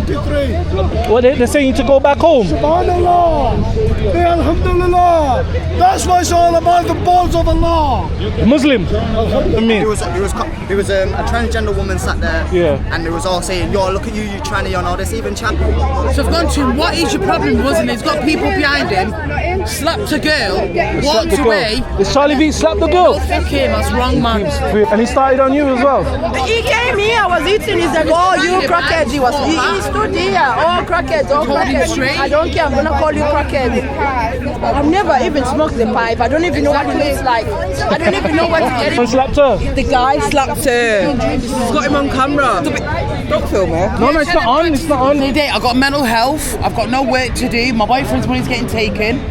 93. What they're saying to go back home? Subhanallah. Hey, alhamdulillah. That's what it's all about, the balls of Allah. Muslim? I mean. There was a transgender woman sat there, and they was all saying, yo, look at you tranny and all this, even chat. So I've gone to him, what is your problem, wasn't it? He's got people behind him, slapped a girl, walked away. Did Charle Veitch slap the girl? Oh, fuck him, that's wrong, man. And he started on you as well? He came here, I was eating, he said, oh, you crackheads. He stood here, oh, crackheads, oh, crackheads. I don't care, I'm going to call you crackheads. I've never even smoked the pipe. I don't even know what it looks like. I don't even know what to get it. Someone slapped her? The guy slapped her. He's got him on camera. Don't film her. No, it's not on. It's not on. Today, I've got mental health. I've got no work to do. My boyfriend's money's getting taken.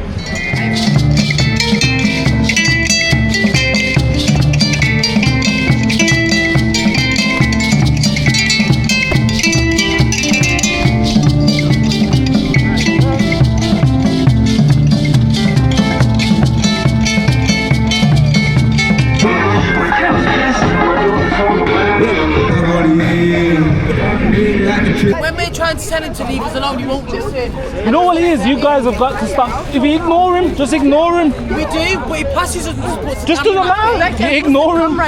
When we're trying to tell him to leave us alone, he won't listen. You know what it is? You guys have got to stop. If you ignore him, just ignore him. We do, but he passes us. Just doesn't matter. You ignore him. No,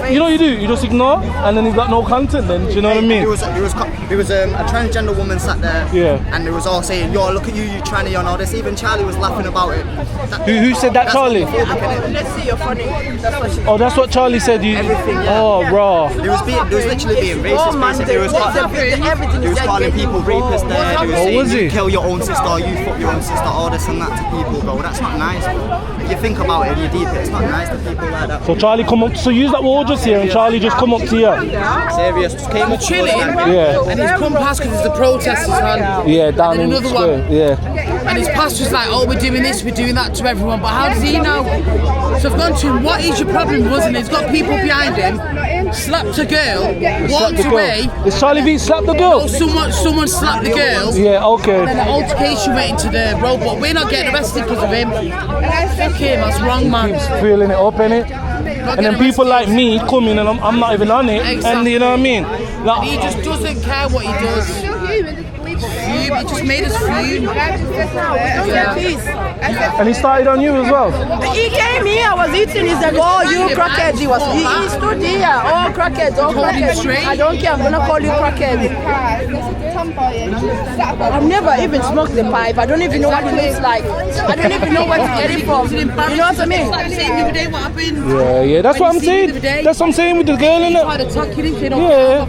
you know what you do? You just ignore, and then he's got no content then. Do you know what I mean? There was a transgender woman sat there, and they was all saying, yo, look at you tranny and all this, even Charlie was laughing about it. Who said that, Charlie? Let's see, you're funny. That's what she said. Oh, that's what Charlie said. Oh, raw. There was literally being racist, basically. He was calling people rapists there. He was saying, you kill your own sister, or you fuck your own sister, all this and that to people, bro. That's not nice, bro. If you think about it and you deep it, it's not nice to people like that. So Charlie come up, so use that word just here, and Charlie just come up to you. Serious, just came up chilling, and he's come past because there's the protesters on. Yeah, down in the square. Yeah. And his pastor's like, oh, we're doing this, we're doing that to everyone, but how does he know? So I've gone to him, what is your problem, wasn't it? He's got people behind him, slapped a girl, walked away. Is Charle Veitch slapped the girl? Oh, someone slapped the girl. Yeah, okay. And then the altercation went into the road, but we're not getting arrested because of him. Fuck him, that's wrong, man. Keeps feeling it up, innit? And then people like me come in and I'm not even on it. Exactly. And you know what I mean? Like, and he just doesn't care what he does. He just made us fume. And he started on you as well? He came here, I was eating, he said, oh, you crackheads. He stood here, oh, crackheads, oh, crackheads. I don't care, I'm going to call you crackheads. I've never even smoked the pipe. I don't even know what it looks like. I don't even know where to get it from. You know what I mean? Yeah, that's what I'm saying. That's what I'm saying with the girl, innit? Yeah.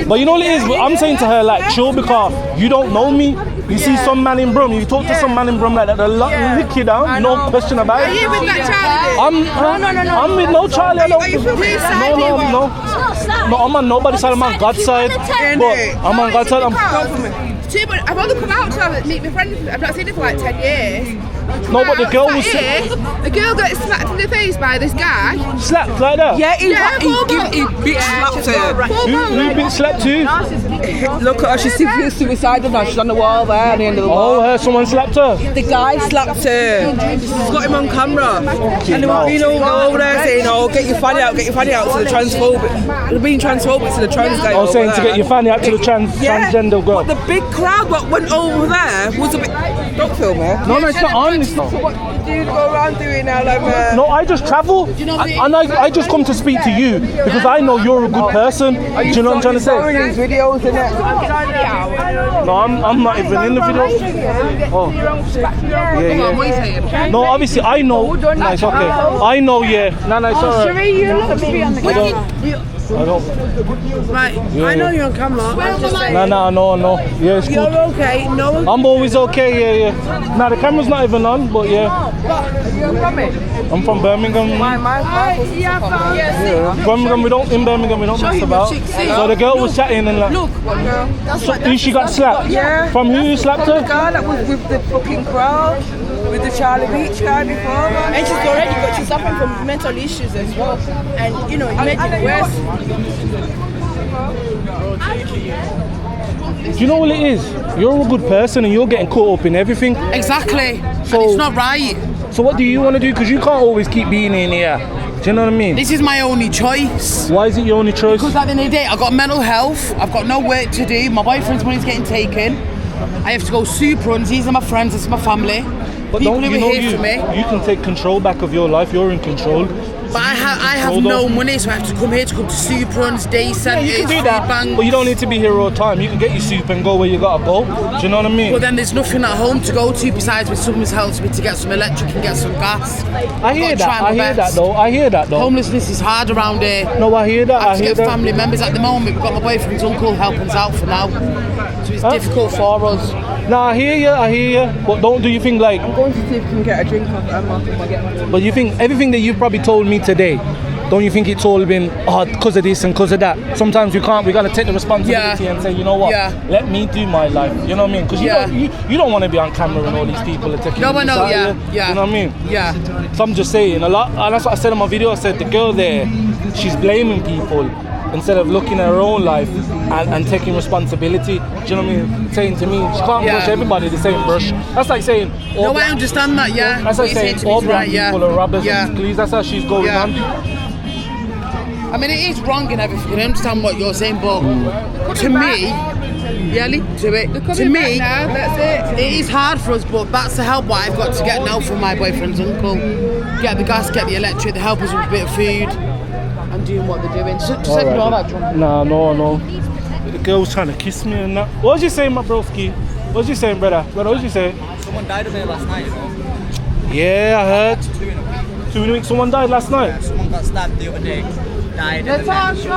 But you know what it is? I'm saying to her, like, chill, because you don't know me. You see some man in Brum, you talk to some man in Brum like that, they'll lick you down, no question about it. Are you with that Charlie? No. I'm with no Charlie. Are you from his side? No, I'm on nobody's side, I'm on God's side. But I'm on God's side. I've only come out to meet my friend. I've not seen her for like 10 years. No, but the girl was the girl got slapped in the face by this guy. Slapped like that? Yeah, he bitch slapped her. Who bitch slapped who? Look at her, she's suicidal now. She's on the wall there at the end of the wall. Oh, someone slapped her? The guy slapped her. He's got him on camera. And they were go over there saying, oh, get your fanny out to the transphobic. They're being transphobic to the trans guy. Oh, saying to get your fanny out to the transgender girl. But the big crowd that went over there was a bit... Don't film her. No, it's not on. It's not. So what do you go around doing now? Like, no, I just travel. And I just come to speak to you because I know you're a good person. Do you know what I'm trying to say? These videos, innit? No, I'm not even in the video. Oh. Yeah. No, obviously I know. No, it's okay. I know, yeah. No, it's alright. Sheree, you look to be on the I don't. Right, I know you're on camera. No. Yeah, it's good. You're okay. No. I'm always okay. Yeah. Now the camera's not even on, but yeah. You're from it? I'm from Birmingham. Birmingham, in Birmingham we don't mess about. So the girl was chatting and like. Look, what girl? She got slapped. Yeah. From who slapped her? The girl that was with the fucking crowd. With the Charle Veitch guy before. And she's suffering from mental issues as well. And you know, it made it worse. Do you know what it is? You're a good person and you're getting caught up in everything. Exactly. So, and it's not right. So what do you want to do? Because you can't always keep being in here. Do you know what I mean? This is my only choice. Why is it your only choice? Because at the end of the day, I've got mental health, I've got no work to do, my boyfriend's money's getting taken, I have to go soup runs, these are my friends, this is my family. But people don't who you are know here for me. you can take control back of your life, you're in control. But I have no money, so I have to come here to come to soup runs, day centres, You can do that, banks. but you don't need to be here all the time. You can get your soup and go where you gotta go. Do you know what I mean? Well, then there's nothing at home to go to besides when someone's helps me to get some electric and get some gas. I hear that though. Homelessness is hard around here. No, I hear that. I have to get family members at the moment. We've got my boyfriend's uncle helping us out for now, so it's difficult for us. No, I hear you. But do you think like? I'm going to see if we can get a drink off Emma. But you think everything that you've probably told me today, don't you think it's all been because of this and because of that? Sometimes we gotta take the responsibility and say, you know what, let me do my life. You know what I mean? Because you don't want to be on camera and all these people are taking. No, I know. Yeah. You know what I mean? Yeah. So I'm just saying a lot, and that's what I said in my video. I said the girl there, she's blaming people instead of looking at her own life and taking responsibility. Do you know what I mean? Saying to me, she can't brush everybody the same brush. That's like saying. No, I understand that. Yeah. That's like saying all black people are robbers and please. That's how she's going on. I mean, it is wrong and everything. I understand what you're saying, but to me, it is hard for us, but that's the help what I've got to get now from my boyfriend's uncle. Get the gas, get the electric, they help us with a bit of food and doing what they're doing. Just ignore that drunk. No. The girl's trying to kiss me and that. What was you saying, my broski? What was you saying, brother? What was you saying? Someone died over there last night, you know? Yeah, I heard. 2 weeks, someone died last night? Someone got stabbed the other day. Died. Natasha!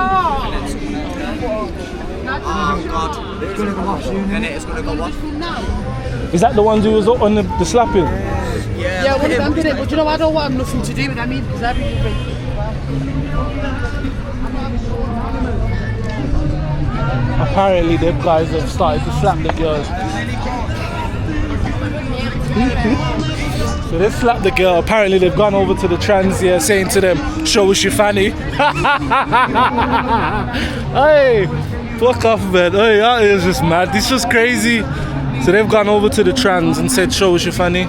Oh God. It's gonna go wash soon. And it's gonna go wash. Is that the ones who was up on the slapping? Yeah, one of them did it, but you know, I don't want nothing to do with them either, because everything. Apparently, the guys have started to slap the girls. So they slapped the girl. Apparently, they've gone over to the trans here, saying to them, "Show us your fanny." Hey, fuck off, man. Hey, that is just mad. This is just crazy. So they've gone over to the trans and said, "Show us your fanny."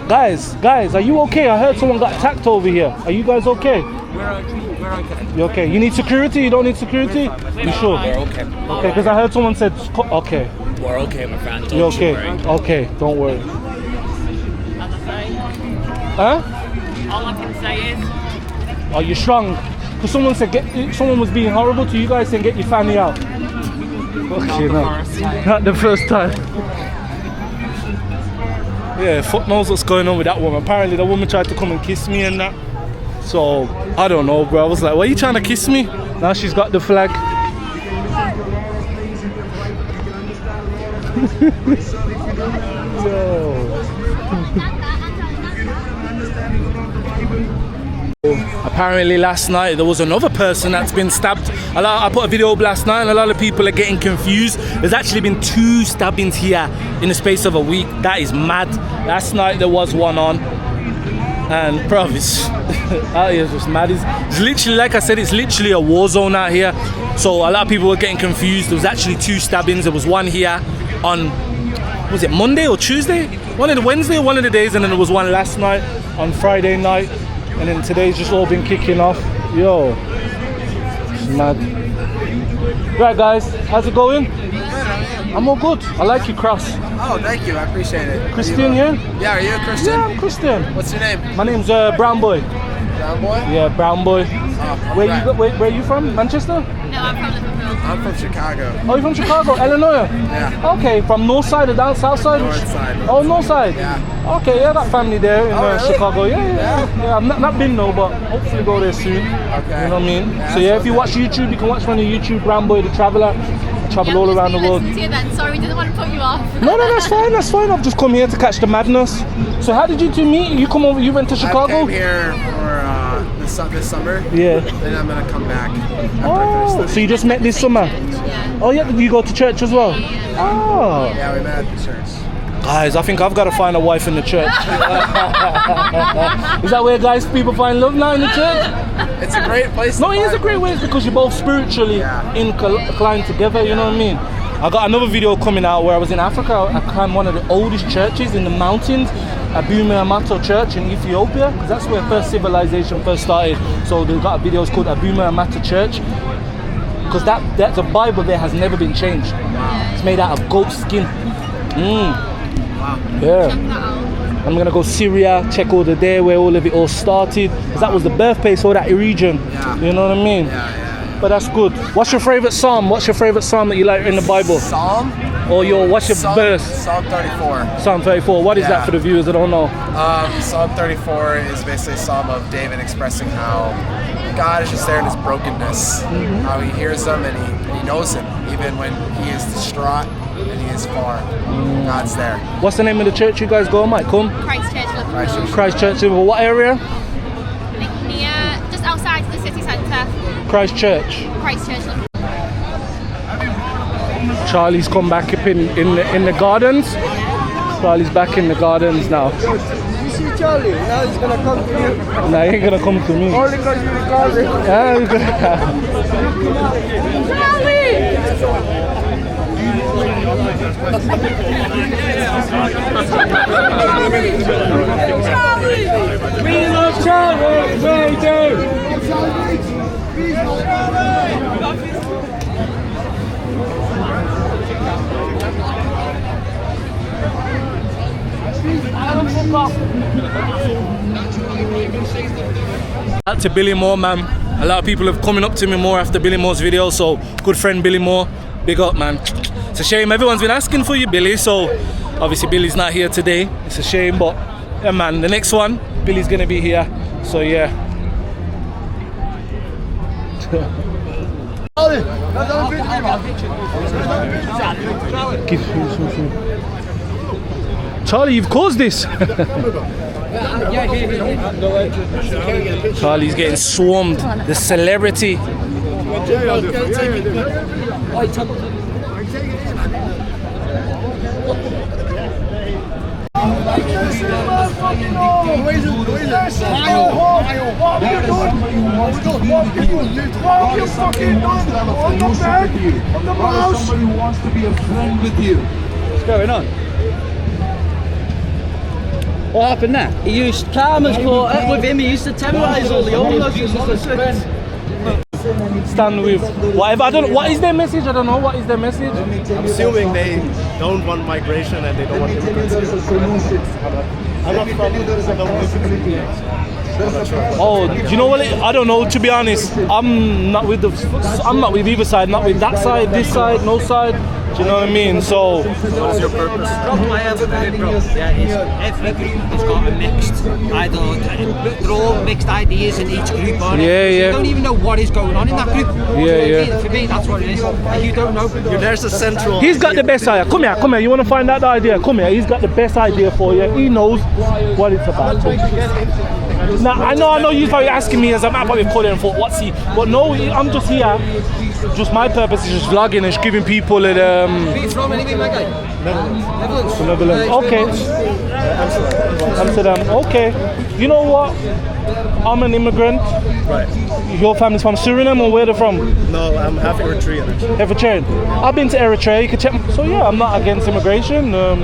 Guys, are you okay? I heard someone got attacked over here. Are you guys okay? We're okay. You okay? You need security? You don't need security? You sure? We're okay. Okay, because I heard someone said, okay. We're okay, my friend. You okay? Okay, don't worry. Huh? All I can say is, Are you strong? Because someone said someone was being horrible to you guys, saying get your family out. Okay, not the first time. Yeah, fuck knows what's going on with that woman. Apparently the woman tried to come and kiss me and that. So, I don't know, bro. I was like, why are you trying to kiss me? Now she's got the flag. Yo. Apparently last night there was another person that's been stabbed. I put a video up last night and a lot of people are getting confused. There's actually been 2 stabbings here in the space of a week. That is mad. Last night there was one on. And bro, it's out here is just mad. It's literally, like I said, it's literally a war zone out here. So a lot of people were getting confused. There was actually 2 stabbings. There was one here on, was it Monday or Tuesday? One of the Wednesday or one of the days, and then there was one last night on Friday night. And then today's just all been kicking off. Yo, it's mad. Right guys, how's it going? I'm all good. I like your cross. Oh, thank you. I appreciate it. Christian here? Yeah, are you a Christian? Yeah, I'm Christian. What's your name? My name's Brown Boy. Brown Boy? Yeah, Brown Boy. Oh, Where are you from? Manchester? no, I'm from Liverpool. I'm from Chicago. Oh, you're from Chicago, Illinois? Yeah. Okay, from north side or down south side? North side. Oh, north side? Yeah. Okay, yeah, I got family there in really? Chicago. Yeah. I've not been though, but hopefully go there soon. Okay. You know what I mean? Yeah, So yeah, if you watch YouTube, you can watch me on YouTube, Brown Boy the Traveller. I travel all around the world. To you then. Sorry, didn't want to put you off. No, that's fine. I've just come here to catch the madness. So how did you 2 meet? You come over, you went to Chicago? I came here for this summer. Yeah. Then I'm gonna come back. Oh, so you just met this summer? Yeah. Oh yeah, you go to church as well? Oh. Yeah, we met at the church. Guys, I think I've got to find a wife in the church. Is that where people find love now in the church? It's a great place. No, it is a great way because you're both spiritually inclined together, you know what I mean? I got another video coming out where I was in Africa. I climbed one of the oldest churches in the mountains. Abuma Amato Church in Ethiopia, because that's where first civilization first started. So they've got a video called Abuma Amato Church, because that's a Bible there has never been changed. It's made out of goat skin. Yeah. I'm gonna go Syria, check all the there where all of it all started, because that was the birthplace of that region. You know what I mean? But that's good. What's your favorite psalm? What's your favorite psalm that you like in the Bible? Psalm? Or what's your verse? Psalm 34. Psalm 34. What is that for the viewers that don't know? Psalm 34 is basically a psalm of David expressing how God is just there in his brokenness, how he hears them and he knows him, even when he is distraught and he is far. God's there. What's the name of the church you guys go, Mike? Come. Christchurch. What area? Near, just outside the city centre. Christchurch. Charlie's come back up in the gardens. Charlie's back in the gardens now. You see Charlie? Now he's gonna come to you. Nah, he ain't gonna come to me. Only because you call him. We love Charlie. We do. Out to Billy Moore, man. A lot of people have coming up to me more after Billy Moore's video, so good friend Billy Moore, big up, man. It's a shame everyone's been asking for you, Billy, so obviously Billy's not here today. It's a shame, but yeah, man, the next one, Billy's gonna be here, so yeah. Charlie, you've caused this. Charlie's getting swarmed. The celebrity. Somebody wants to be a friend with you. What's going on? What happened there? He used Karma's caught up with him. He used to terrorise all the homeless. Stand with whatever. I don't know. What is their message? I don't know. What is their message? I'm assuming they don't want migration and they don't want immigrants here. I'm not from Oh, do you know what? I don't know. To be honest, I'm not with either side. Not with that side, this side, no side. Do you know what I mean? So, what is your purpose? The problem I have with it, bro, is every group has got a mixed, they're all mixed ideas in each group, aren't they? You don't even know what is going on in that group. For me, that's what it is. Like, you don't know. There's a central. He's got the best idea. Come here. You want to find out the idea? Come here. He's got the best idea for you. He knows what it's about. Now, I know you're probably asking me as I'm probably calling and thought, what's he? But no, I'm just here. Just my purpose is just vlogging and just giving people Where are you from anyway, my guy? Netherlands. Okay. Amsterdam. Okay. You know what? I'm an immigrant. Right. Your family's from Suriname or where they're from? No, I'm half Eritrean. Eritrean. I've been to Eritrea. You can check. So yeah, I'm not against immigration. No.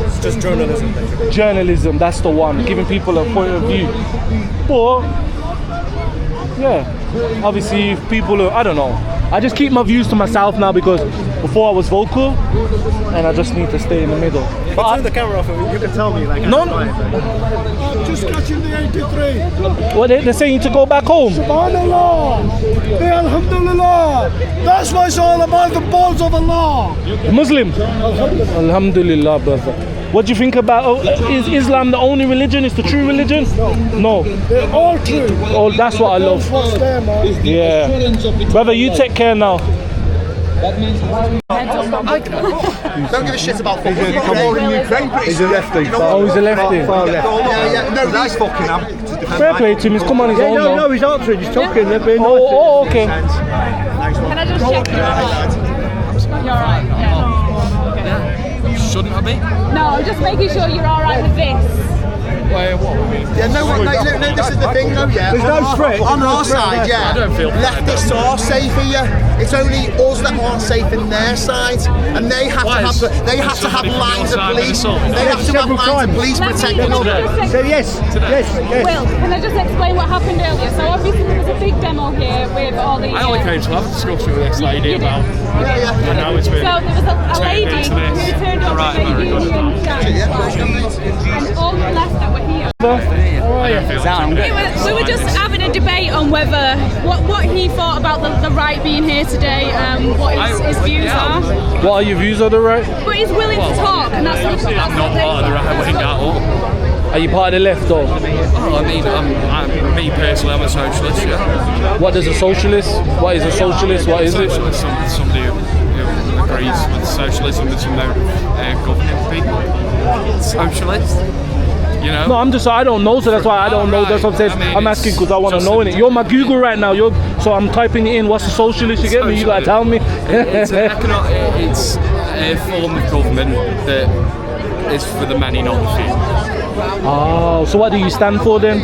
It's just journalism, basically. Journalism. That's the one. Giving people a point of view. But yeah, obviously if people are, I don't know. I just keep my views to myself now because before I was vocal and I just need to stay in the middle. But turn the camera off and you can tell me like no. Just catching the 83. Well, they're saying to go back home. Subhanallah. Alhamdulillah. That's what it's all about, the balls of Allah. Muslim. Alhamdulillah, brother. What do you think about, is Islam the only religion? Is the true religion? No. They're all true. Oh, that's what I love. Yeah. Brother, you take care now. Don't give a shit about football. He's a lefty. Oh, he's a lefty. Far left. No, that's fucking him. Fair play to him, he's come on his own now. No, he's answering, he's talking. Oh, okay. Can I just check you're alright? Yeah. Shouldn't I be? No, I'm just making sure you're alright with this. Yeah, no, this is the thing though, yeah. There's no threat. On our side, yeah. I don't feel leftists are safe here. It's only us that aren't safe in their side, and they have to have lines of police. They have to have lines of police protecting us. So yes. Will, can I just explain what happened earlier? So obviously there was a big demo here with all the... I only came to have a discussion with this lady about... Yeah. And now it's been... So there was a lady who turned up with a union jack, and all the left that were here. We were just having a debate on whether what he thought about the right being here today, what his views are. What are your views on the right? But he's willing to talk, and that's I'm not part of the right wing at all. Are you part of the left though? Oh, I mean, me personally, I'm a socialist, yeah. What is a socialist? What is a socialist? What is it? Somebody who agrees with socialism and some governing people. Socialist? You know? No, I don't know, so that's why I don't know. That's what I'm saying. I'm asking because I want to know it. You're my Google right now. So I'm typing it in. What's a socialist? You get me? You gotta tell me. It's a form of government that is for the many, not the few. Oh, so what do you stand for then?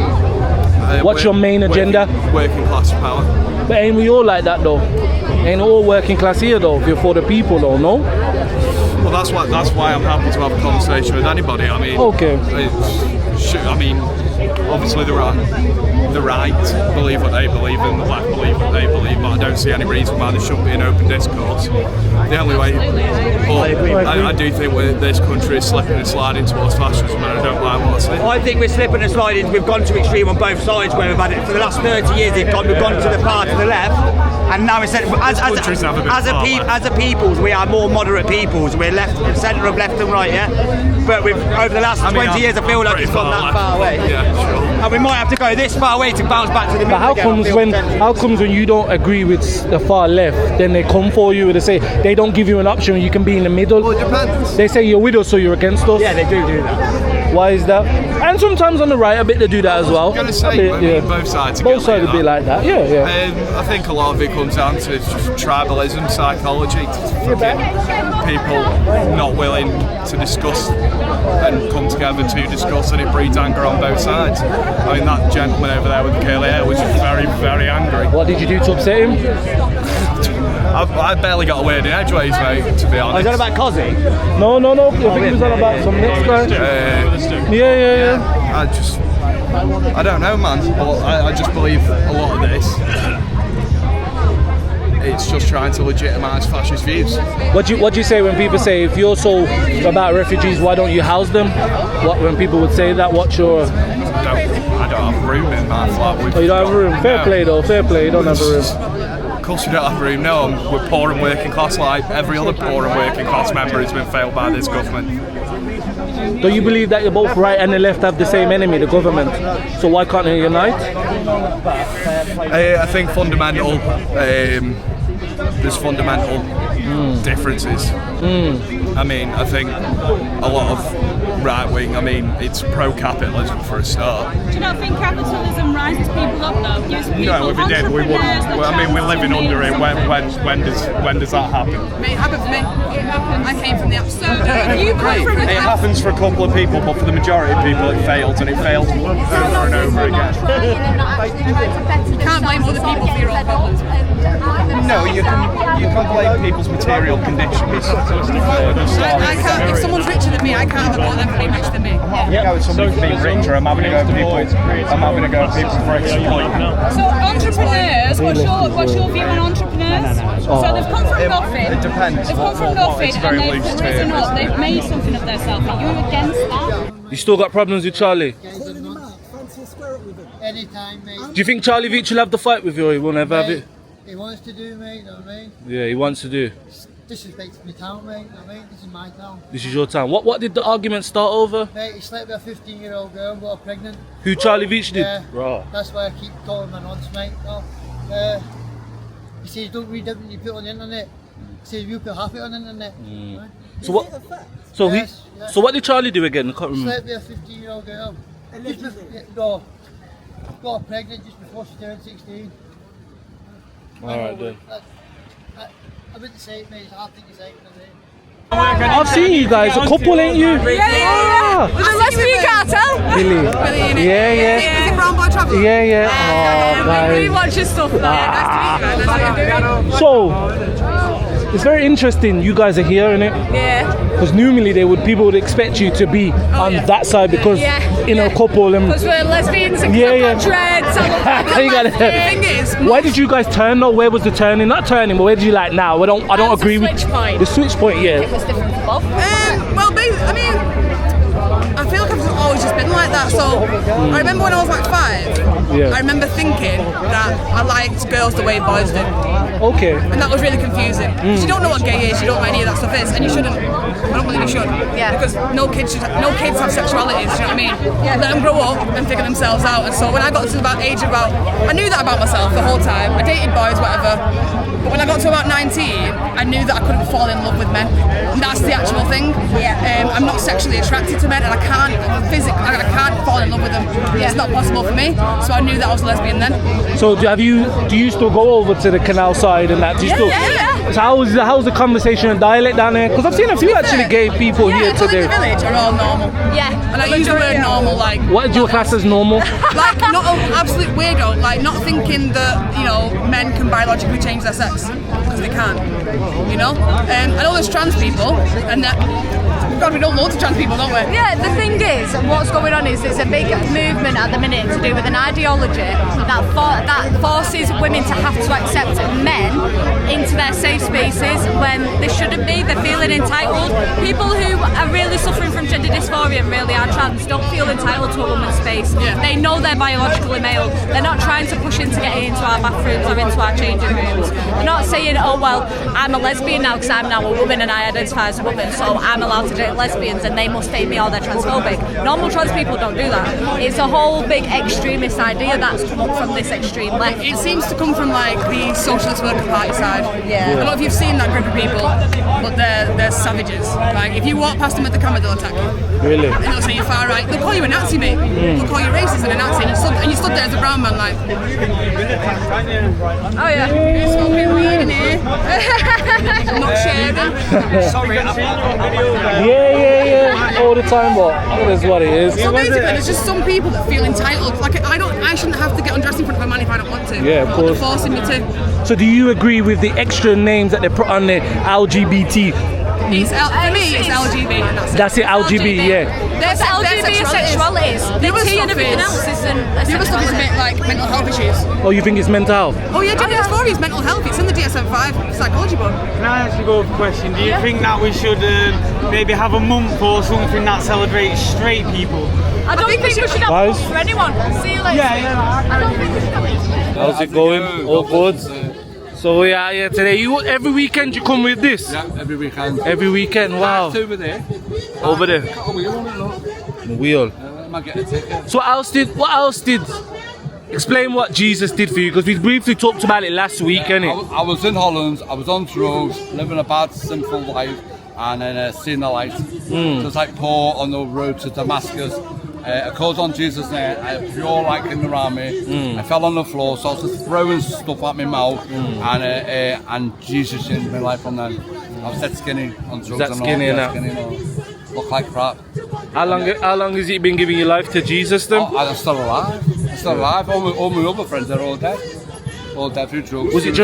What's your main agenda? Working class power. But ain't we all like that though? Ain't all working class here though? If you're for the people though, no? Well, that's why I'm happy to have a conversation with anybody. I mean, okay. Obviously the right believe what they believe and the left believe what they believe, but I don't see any reason why there shouldn't be an open discourse. The only way, but I do think this country is slipping and sliding towards fascism, and I don't like what I see. I think we're slipping and sliding. We've gone to extreme on both sides where we've had it for the last 30 years. We've gone to the far to the left, and now instead as a peoples, we are more moderate peoples. We're left, centre of left and right, yeah. But over the last 20 years, I feel like it's gone that far away. Yeah, sure. And we might have to go this far away to bounce back to the middle. But how comes when you don't agree with the far left, then they come for you and they say they don't give you an option, you can be in the middle? Well, it depends. They say you're with us, so you're against us. Yeah, they do that. Why is that? And sometimes on the right, a bit they do that as well. I was going to say, both sides. Both sides a bit like that. Yeah. I think a lot of it comes down to just tribalism, psychology. People not willing to discuss and come together to discuss, and it breeds anger on both sides. I mean, that gentleman over there with the curly hair was very, very angry. What did you do to upset him? I barely got a word in edgeways, mate, to be honest. Was that about Cozzy? No. I think it was on about some next guy. Yeah. I don't know, man, but I just believe a lot of this. It's just trying to legitimise fascist views. What do you say when people say, if you're so about refugees, why don't you house them? When people would say that, what's your... I don't have room in my flat. Oh, you don't have room? Fair play though, fair play, you don't have a room. Of course we don't have room, no. We're poor and working class like every other poor and working class member who's been failed by this government. Do you believe that both right and the left have the same enemy, the government? So why can't they unite? I think there's fundamental differences. I mean, I think a lot of right wing, I mean, it's pro-capitalism for a start. Do you not think capitalism rises people up though? Gives people no, if it did, we wouldn't. I mean, we're living under it. When does that happen? It happened for me. I came from the upstairs. It happens for a couple of people, but for the majority of people it fails, and it fails over and over again. You can't blame other people for your own problems. No, you can blame people's material conditions. I can't. If someone's richer than me, I can't have a go at them being richer than me. I'm not having to go at somebody being richer. I'm having to go at people. I'm having to go at people for exploiting. So entrepreneurs, what's your view on entrepreneurs? So they've come from nothing. It depends. They've come from nothing and they've risen up. They've made something of themselves. Are you against that? You still got problems with Charlie? Anytime, mate. Do you think Charle Veitch will have the fight with you, or he will never have it? He wants to do, mate, you know what I mean? Yeah, he wants to do. Disrespects my town, mate, you know what I mean? This is my town. This is your town. What did the argument start over? Mate, he slept with a 15-year-old girl and got her pregnant. Who, Charle Veitch did? Yeah, right. That's why I keep calling my nonce, mate. No. He says, don't read everything you put on the internet. He says, you put half it on the internet. Right? So what? So what did Charlie do again? I can't remember. Slept with a 15-year-old girl. No, got her pregnant just before she turned 16. Alright then. I wouldn't say it, mate. It's a hard thing to say. I've seen you guys, a couple, ain't you? Yeah. Was it Lesbian Cartel? Really? Yeah. Yeah. Oh, We guys. watch your stuff now. So, it's very interesting. You guys are here, innit? Yeah. Because normally people would expect you to be on that side because in a couple and Because we're lesbians and dreads. You gotta- The thing is, why did you guys turn though? Where was the turning? Not turning, but where did you like now? I don't agree with switch point. the switch point. Yeah. It was different for both. Well, I mean, I feel like I've always just been like that. So I remember when I was like 5, I remember thinking that I liked girls the way boys do. Okay. And that was really confusing. Because you don't know what gay is, you don't know what any of that stuff is, and you shouldn't. I don't believe you should. Yeah. Because no kids have sexualities, you know what I mean? Yeah. Let them grow up and figure themselves out. And so when I got to about age I knew that about myself the whole time. I dated boys, whatever. But when I got to about 19, I knew that I couldn't fall in love with men. And that's the actual thing. Yeah. I'm not sexually attracted to men, and I can't fall in love with them. Yeah. It's not possible for me. So I knew that I was a lesbian then. So do you still go over to the canal side and that? Do you still? So how's the conversation and dialect down there? Because I've seen a few actually gay people here today. In the village are all normal. Yeah. And I use the word normal like. What do you class as normal? Like not an absolute weirdo. Like not thinking that men can biologically change their sex because they can't. I know there's trans people and that. God, we know loads of trans people, don't we? Yeah, the thing is, what's going on is there's a big movement at the minute to do with an ideology that forces women to have to accept men into their safe spaces when they shouldn't be. They're feeling entitled. People who are really suffering from gender dysphoria and really are trans don't feel entitled to a woman's space. Yeah. They know they're biologically male. They're not trying to push in to get into our bathrooms or into our changing rooms. They're not saying, oh well, I'm a lesbian now because I'm now a woman and I identify as a woman, so I'm allowed to date lesbians and they must hate me or they're transphobic. Normal trans people don't do that. It's a whole big extremist idea that's come up from this extreme left. It seems to come from like the Socialist Worker Party side. Yeah. I don't know if you've seen that group of people, but they're savages. Like if you walk past them at the camera, they'll attack you. Really? And they'll say you're far right. They'll call you a Nazi, mate. They'll call you racist and a Nazi, and you stood there as a brown man, like. Oh yeah. Smoking weed in here. Not sharing. Sorry, Yeah. All the time, but that is what it is. So basically, there's just some people that feel entitled. Like I shouldn't have to get undressed in front of a man if I don't want to. Yeah, of course. They're forcing me to. So do you agree with the extra names that they put on the LGBT? For me, it's LGB. And That's it, LGB, yeah. There's LGBT sexualities. The T and everything else isn't. The other stuff is a bit like mental health issues. Oh, you think it's mental health? Oh yeah, gender dysphoria is mental health. It's in the DSM-5 psychology book. Can I ask you a question? Do you think that we should maybe have a month or something that celebrates straight people? I don't think we should have Guys? a month for anyone. See you later. Yeah. I don't think we should have it. How's it going? All good? So we are here today. Every weekend you come with this? Yeah, every weekend. Every weekend, wow. Over there. Over there. Got a wheel on it, look. Wheel. Might get a ticket. So what else did explain what Jesus did for you? Because we briefly talked about it last week, innit? I was in Holland, I was on drugs, living a bad, sinful life, and then seeing the light. Just like Paul on the road to Damascus. I called on Jesus there, I had pure light came around me. I fell on the floor, so I was just throwing stuff at my mouth, and Jesus changed my life from then. I was dead skinny on drugs. That skinny and that? Look like crap. How long has he been giving your life to Jesus then? Oh, I'm still alive. All my other friends are all dead. All dead through drugs. Was it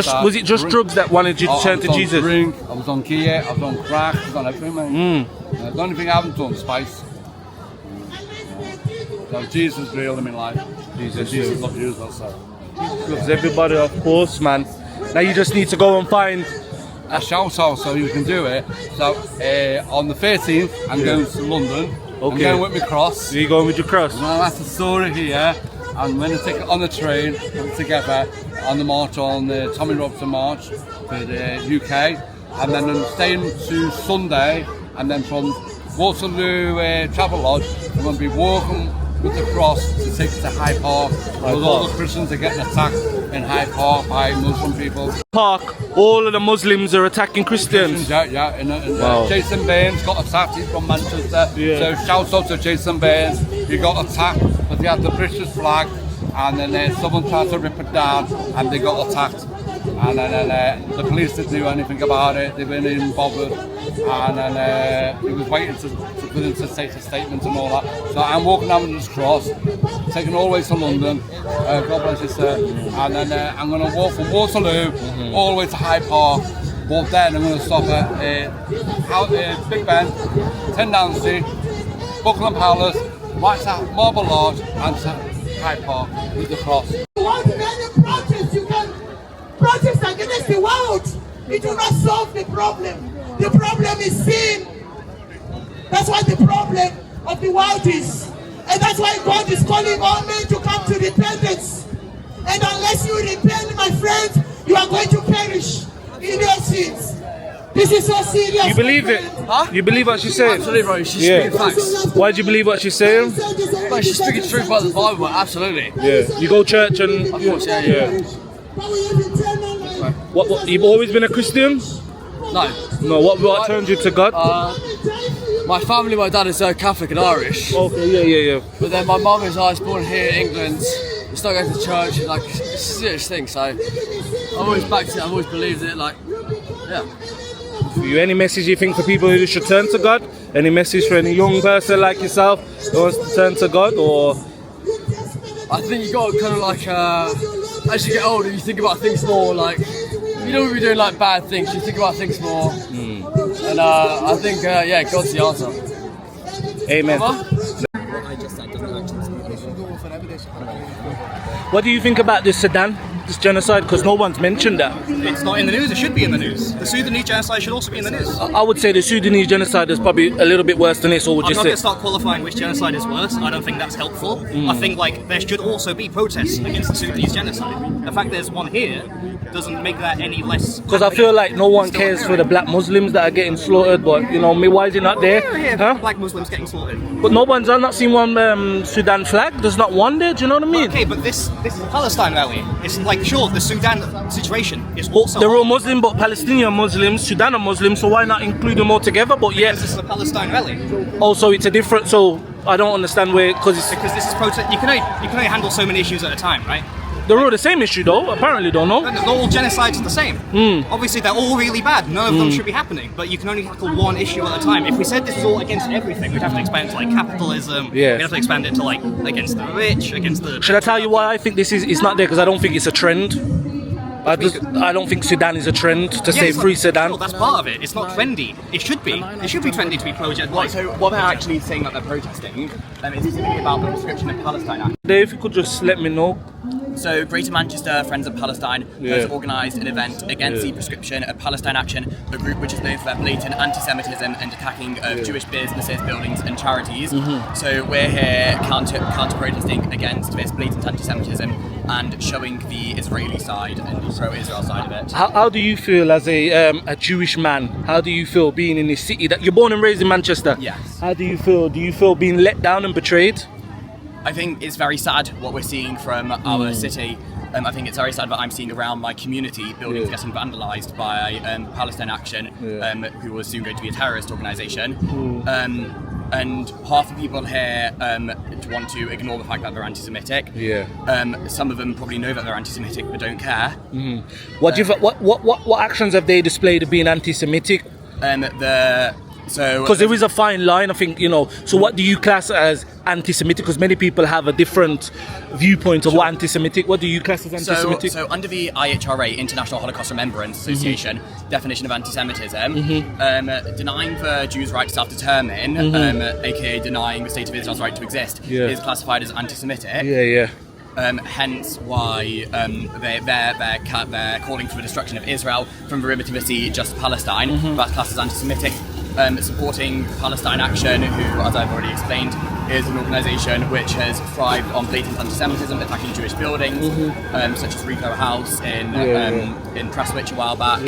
just drugs that wanted you to turn to Jesus? Drink, I was on gear, I was on crack, I was on everything, man. The only thing I haven't done is spice. So Jesus is real in my life. Jesus loves you as well, so. Loves everybody, of course, man. Now you just need to go and find a shout out so you can do it. So on the 13th, I'm going to London. Okay. I'm going with my cross. Are you going with your cross? And that's the story here. I'm going to take it on the train together on the march, on the Tommy Robinson March for the UK. And then I'm staying to Sunday, and then from Waterloo Travelodge, I'm going to be walking with the cross to take it to Hyde Park. Because all the Christians are getting attacked in Hyde Park by Muslim people. Park, all of the Muslims are attacking Christians. Yeah. Wow. Jason Baines got attacked, he's from Manchester. Yeah. So shout out to Jason Baines. He got attacked, but they had the British flag, and then someone tried to rip it down, and they got attacked. And then the police didn't do anything about it, they weren't even bothered. and then he was waiting for them to take a statement and all that. So I'm walking down this cross, taking all the way to London, God bless you sir, and then I'm going to walk from Waterloo all the way to Hyde Park, but then I'm going to stop at Big Ben, 10 Downing Street, Buckingham Palace, right to Marble Lodge and to Hyde Park with the cross. You want to protest, you can protest against the world. It will not solve the problem. The problem is sin. That's what the problem of the world is. And that's why God is calling all men to come to repentance. And unless you repent, my friends, you are going to perish in your sins. This is so serious. You believe it? Huh? You believe what she's saying? Absolutely, bro. She's speaking facts. Why do you believe what she's saying? Bro, she's speaking truth about the Bible, absolutely. Yeah. You go church and... Of course, yeah. What, you've always been a Christian? No. No, what turned you to God? My family, my dad is Catholic and Irish. Okay, yeah. But then my mum is born here in England. We started going to church, like, it's a serious thing, so I've always backed it, I've always believed it, like, yeah. For you, any message you think for people who should turn to God? Any message for any young person like yourself who wants to turn to God, or? I think you got to kind of like, as you get older, you think about things more, like, you don't be doing like bad things, you think about things more. And I think, yeah, God's the answer. Amen. What do you think about this Sudan, this genocide? Because no one's mentioned that. It's not in the news, it should be in the news. The Sudanese genocide should also be in the news. I would say the Sudanese genocide is probably a little bit worse than this, or would you say? I'm not going to start qualifying which genocide is worse. I don't think that's helpful. I think like there should also be protests against the Sudanese genocide. The fact there's one here doesn't make that any less... Because I feel like no one cares for the black Muslims that are getting slaughtered, but you know, why is it not there? Huh? Black Muslims getting slaughtered. But I've not seen one Sudan flag. There's not one there, do you know what I mean? Okay, but this is a Palestine rally. It's like, sure, the Sudan situation is also... They're all Muslim, but Palestinian Muslims, Sudan are Muslims, so why not include them all together? But yes, this is a Palestine rally. Also, it's a different, so I don't understand where... Because this is protest. You can only handle so many issues at a time, right? They're all the same issue though, apparently, don't know. All genocides are the same. Obviously they're all really bad, none of them should be happening, but you can only tackle one issue at a time. If we said this is all against everything, we'd have to expand it to like capitalism, we'd have to expand it to like against the rich, against the... Should I tell you why I think this is it's not there? Because I don't think it's a trend. I don't think Sudan is a trend to say free Sudan. Well, that's part of it. It's not trendy. It should be. It should be trendy to be pro-gen. Right, so what they're actually saying that they're protesting is specifically about the prescription of Palestine Act. Dave, if you could just let me know. So Greater Manchester Friends of Palestine has organised an event against the prescription of Palestine Action, a group which is known for their blatant anti-Semitism and attacking of Jewish businesses, buildings and charities. So we're here counter-protesting against this blatant anti-Semitism and showing the Israeli side and the pro-Israel side of it. How do you feel as a Jewish man? How do you feel being in this city that you're born and raised in Manchester? Yes. How do you feel? Do you feel being let down and betrayed? I think it's very sad what we're seeing from our city. I think it's very sad that I'm seeing around my community buildings getting vandalised by Palestine Action, who was soon going to be a terrorist organisation. And half the people here want to ignore the fact that they're anti-Semitic. Some of them probably know that they're anti-Semitic but don't care. What actions have they displayed of being anti-Semitic? Because there is a fine line, I think, you know. So what do you class as anti-Semitic? Because many people have a different viewpoint of what anti-Semitic. What do you class as anti-Semitic? So under the IHRA, International Holocaust Remembrance Association, definition of anti-Semitism, denying the Jews' right to self-determine, aka denying the State of Israel's right to exist, is classified as anti-Semitic. Hence why they're calling for the destruction of Israel from the river to the sea, just Palestine. That's classed as anti-Semitic. Supporting Palestine Action, who, as I've already explained, is an organisation which has thrived on blatant anti-Semitism, attacking Jewish buildings, such as Rico House in Prestwich a while back. So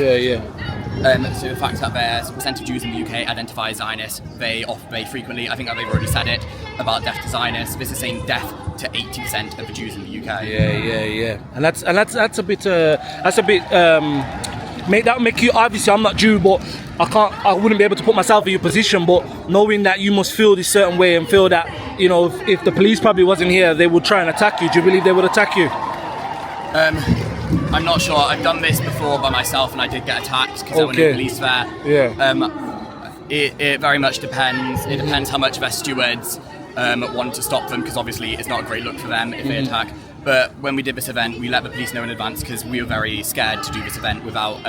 the fact that there's a percent of Jews in the UK identify as Zionists, they frequently, I think that they've already said it, about death to Zionists. This is saying death to 80% of the Jews in the UK. And that's a bit. Make you, obviously I'm not Jew, but I wouldn't be able to put myself in your position, but knowing that you must feel this certain way and feel that, you know, if the police probably wasn't here, they would try and attack you. Do you believe they would attack you? I'm not sure. I've done this before by myself and I did get attacked because there were no police there. It very much depends. It depends how much their stewards want to stop them, because obviously it's not a great look for them if they attack. But when we did this event, we let the police know in advance because we were very scared to do this event without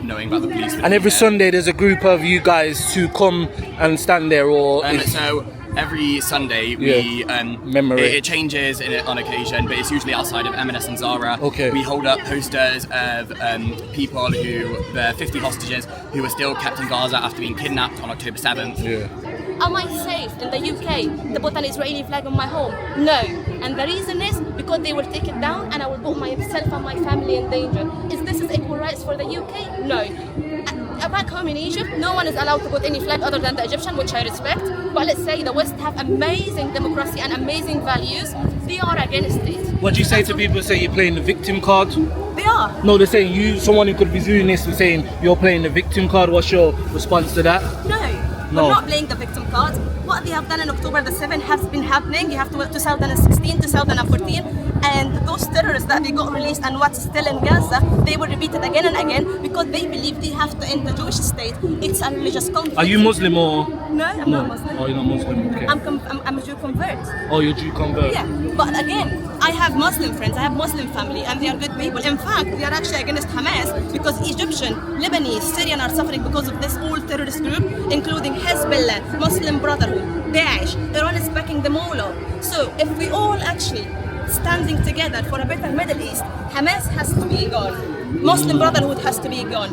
knowing about the police. And every Sunday there's a group of you guys to come and stand there, or so every Sunday we it changes on occasion, but it's usually outside of M&S and Zara. Okay. We hold up posters of people the 50 hostages who were still kept in Gaza after being kidnapped on October 7th. Am I safe in the UK to put an Israeli flag on my home? No. And the reason is because they will take it down and I will put myself and my family in danger. Is this equal rights for the UK? No. Back home in Egypt, no one is allowed to put any flag other than the Egyptian, which I respect. But let's say the West have amazing democracy and amazing values. They are against it. What do you say to people who say you're playing the victim card? They are. No, they're saying someone who could be viewing this and saying you're playing the victim card. What's your response to that? No, we're not playing the victim card. What they have done in October the 7th has been happening. You have to wait 2016, 2014, and those terrorists that they got released and what's still in Gaza, they will repeat it again and again because they believe they have to end the Jewish state. It's a religious conflict. Are you Muslim or? No, I'm not Muslim. Oh, you're not Muslim, okay. I'm a Jew convert. Oh, you're Jew convert? Yeah, but again, I have Muslim friends, I have Muslim family, and they are good people. In fact, they are actually against Hamas because Egyptian, Lebanese, Syrian are suffering because of this whole terrorist group, including Hezbollah, Muslim Brotherhood, Daesh. Iran is backing them all up. So if we all actually standing together for a better Middle East, Hamas has to be gone. Muslim Brotherhood has to be gone.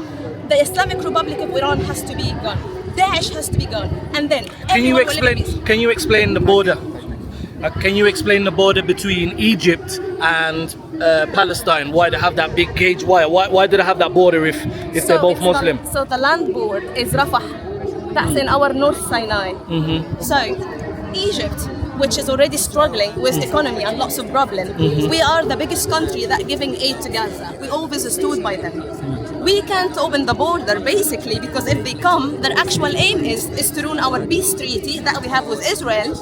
The Islamic Republic of Iran has to be gone. Daesh has to be gone. And then Can you explain the border? Can you explain the border between Egypt and Palestine? Why they have that big gauge wire? Why do they have that border if they're both Muslim? So the land board is Rafah. That's in our North Sinai. So Egypt, which is already struggling with economy and lots of problems, we are the biggest country that giving aid to Gaza. We always stood by them. We can't open the border basically because if they come, their actual aim is to ruin our peace treaty that we have with Israel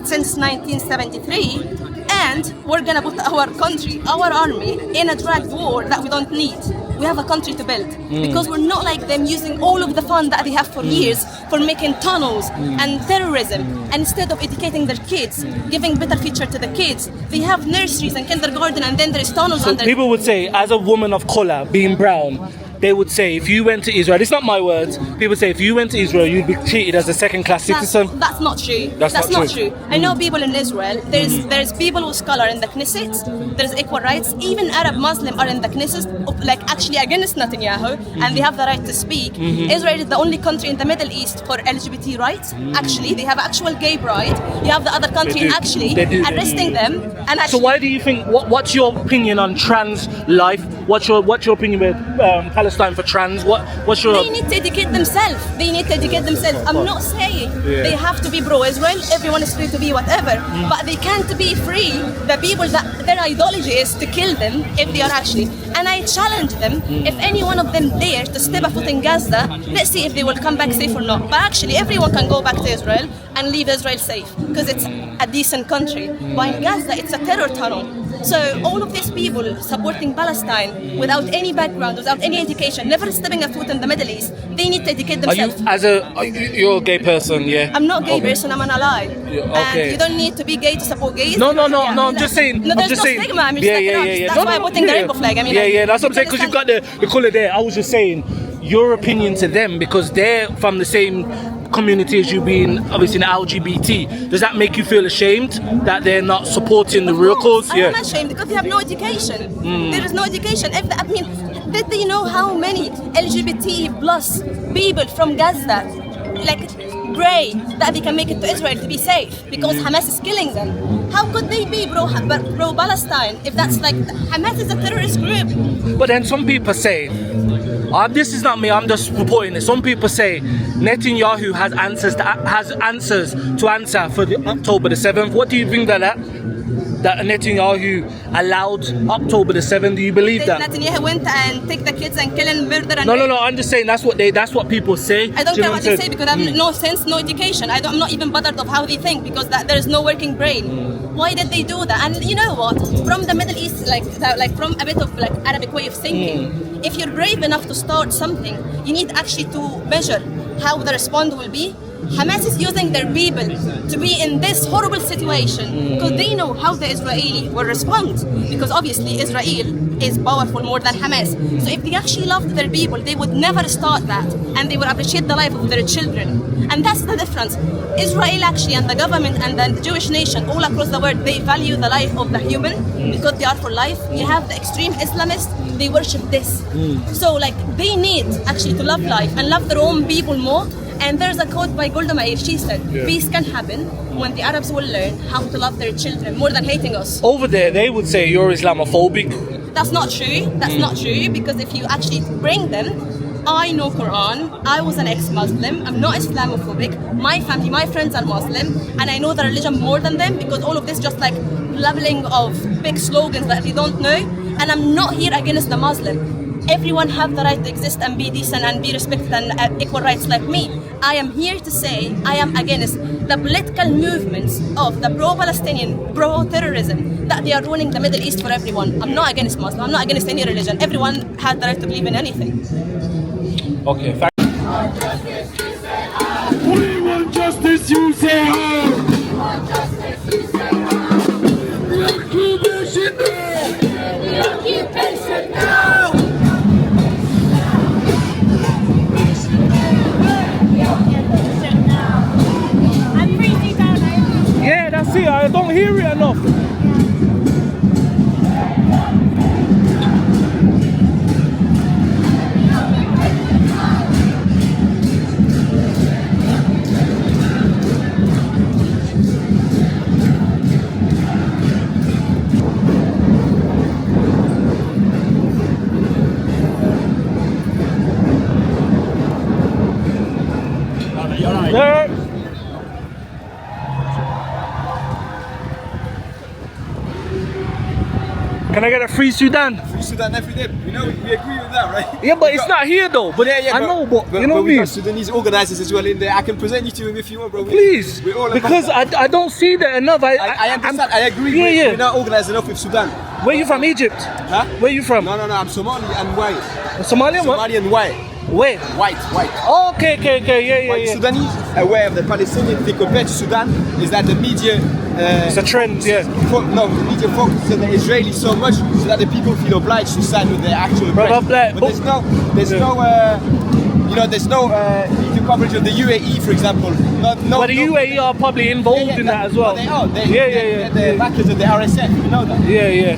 since 1973, and we're gonna put our country, our army, in a drag war that we don't need. We have a country to build because we're not like them using all of the fund that they have for years for making tunnels and terrorism. And instead of educating their kids, giving better future to the kids, they have nurseries and kindergarten, and then there is tunnels. So people would say, as a woman of color, being brown, they would say if you went to Israel, it's not my words, people say if you went to Israel you'd be treated as a second-class citizen. That's not true. That's not true. I know people in Israel, there's people with color in the Knesset, there's equal rights, even Arab Muslim are in the Knesset, like actually against Netanyahu, and they have the right to speak. Israel is the only country in the Middle East for LGBT rights. Actually, they have actual gay pride. You have the other country actually arresting them. And so why do you think, what's your opinion on trans life? What's your opinion with Palestine for trans? What's your? They need to educate themselves. I'm not saying they have to be pro-Israel. Everyone is free to be whatever, but they can't be free. The people that their ideology is to kill them if they are actually. And I challenge them. If any one of them dare to step a foot in Gaza, let's see if they will come back safe or not. But actually, everyone can go back to Israel and leave Israel safe because it's a decent country. But in Gaza, it's a terror tunnel. So all of these people supporting Palestine without any background, without any education, never stepping a foot in the Middle East, they need to educate themselves. You're a gay person, yeah? I'm not a gay person, I'm an ally. Okay. And you don't need to be gay to support gays. No, I'm just saying. No, there's no stigma. I'm just That's why I'm putting the rainbow flag. I mean, that's what I'm saying, because you've got the colour there. I was just saying your opinion to them because they're from the same community as you, being obviously an LGBT. Does that make you feel ashamed that they're not supporting the real cause? I'm not ashamed because they have no education. There is no education. Did they know how many LGBT plus people from Gaza pray that they can make it to Israel to be safe because Hamas is killing them? How could they be pro-Palestine if that's Hamas is a terrorist group? But then some people say, this is not me, I'm just reporting it. Some people say Netanyahu has answers to answer for the October the 7th. What do you think of that? That Netanyahu allowed October the 7th? Do you believe that? Netanyahu went and take the kids and kill and murder and No, I'm just saying that's what people say. I don't care what they say because I have no sense, no education. I'm not even bothered of how they think because there is no working brain. Why did they do that? And you know what? From the Middle East, from a bit of Arabic way of thinking, if you're brave enough to start something, you need actually to measure how the response will be. Hamas is using their people to be in this horrible situation because they know how the Israeli will respond, because obviously Israel is powerful more than Hamas. So if they actually loved their people, they would never start that, and they would appreciate the life of their children. And that's the difference. Israel actually, and the government and the Jewish nation all across the world, they value the life of the human because they are for life. You have the extreme Islamists, they worship this. So like they need actually to love life and love their own people more. And there's a quote by Golda Meir. She said, peace can happen when the Arabs will learn how to love their children more than hating us. Over there, they would say you're Islamophobic. That's not true. That's not true, because if you actually bring them, I know Quran, I was an ex-Muslim, I'm not Islamophobic, my family, my friends are Muslim, and I know the religion more than them, because all of this just like leveling of big slogans that they don't know, and I'm not here against the Muslim. Everyone have the right to exist and be decent and be respected and equal rights like me. I am here to say I am against the political movements of the pro-Palestinian, pro-terrorism, that they are ruining the Middle East for everyone. I'm not against Muslim, I'm not against any religion. Everyone has the right to believe in anything. Okay, We want justice, you say how? We want justice, you say how? The occupation now! The occupation now! Yeah, that's it. I don't hear it enough. There. Can I get a free Sudan? Free Sudan every day. You know, we agree with that, right? Yeah, but it's not here though. But I know, but you know what I mean? Sudanese organizers as well in there. I can present you to him if you want, bro. Please, because I don't see that enough. I understand. I agree. Yeah. We're not organized enough with Sudan. Where you from? Egypt? Huh? Where you from? No. I'm Somali and white. Somalian what? Somali and white. Where? White. Oh, okay, yeah. Sudanese, aware of the Palestinian thing compared to Sudan, is that the media... it's a trend, yeah. The media focuses on the Israelis so much so that the people feel obliged to side with their actual oppressors. But there's no media coverage of the UAE, for example. But the UAE are probably involved in that as well. They are. Yeah. They're the backers of the RSF, you know that? Yeah.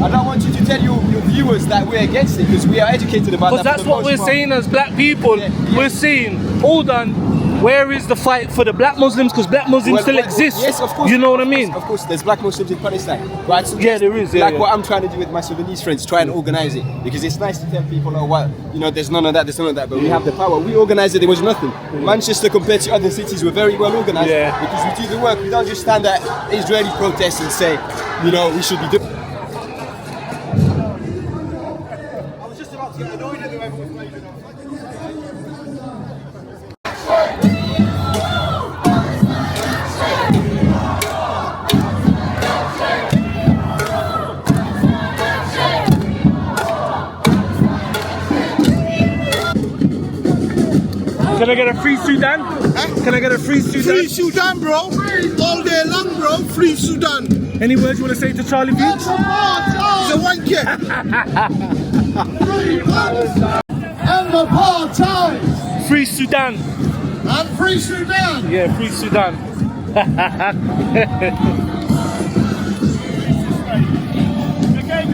I don't want you to tell your viewers that we're against it, because we are educated about that. Because that's what we're saying as black people. We're saying, hold on, where is the fight for the black Muslims? Because black Muslims still exist. Yes, of course. You know what I mean? Of course, there's black Muslims in Palestine. Right? So yeah, there is. What I'm trying to do with my Sudanese friends, try and organize it. Because it's nice to tell people, there's none of that, but we have the power. We organize it, there was nothing. Manchester, compared to other cities, were very well organized. Yeah. Because we do the work. We don't just stand at Israeli protests and say, we should be doing. Can I get a free Sudan? Can I get a free Sudan? Free Sudan, bro. All day long, bro. Free Sudan. Any words you want to say to Charle Veitch? He's a wanker. And the part-time. Free Sudan. And free Sudan. Yeah, free Sudan.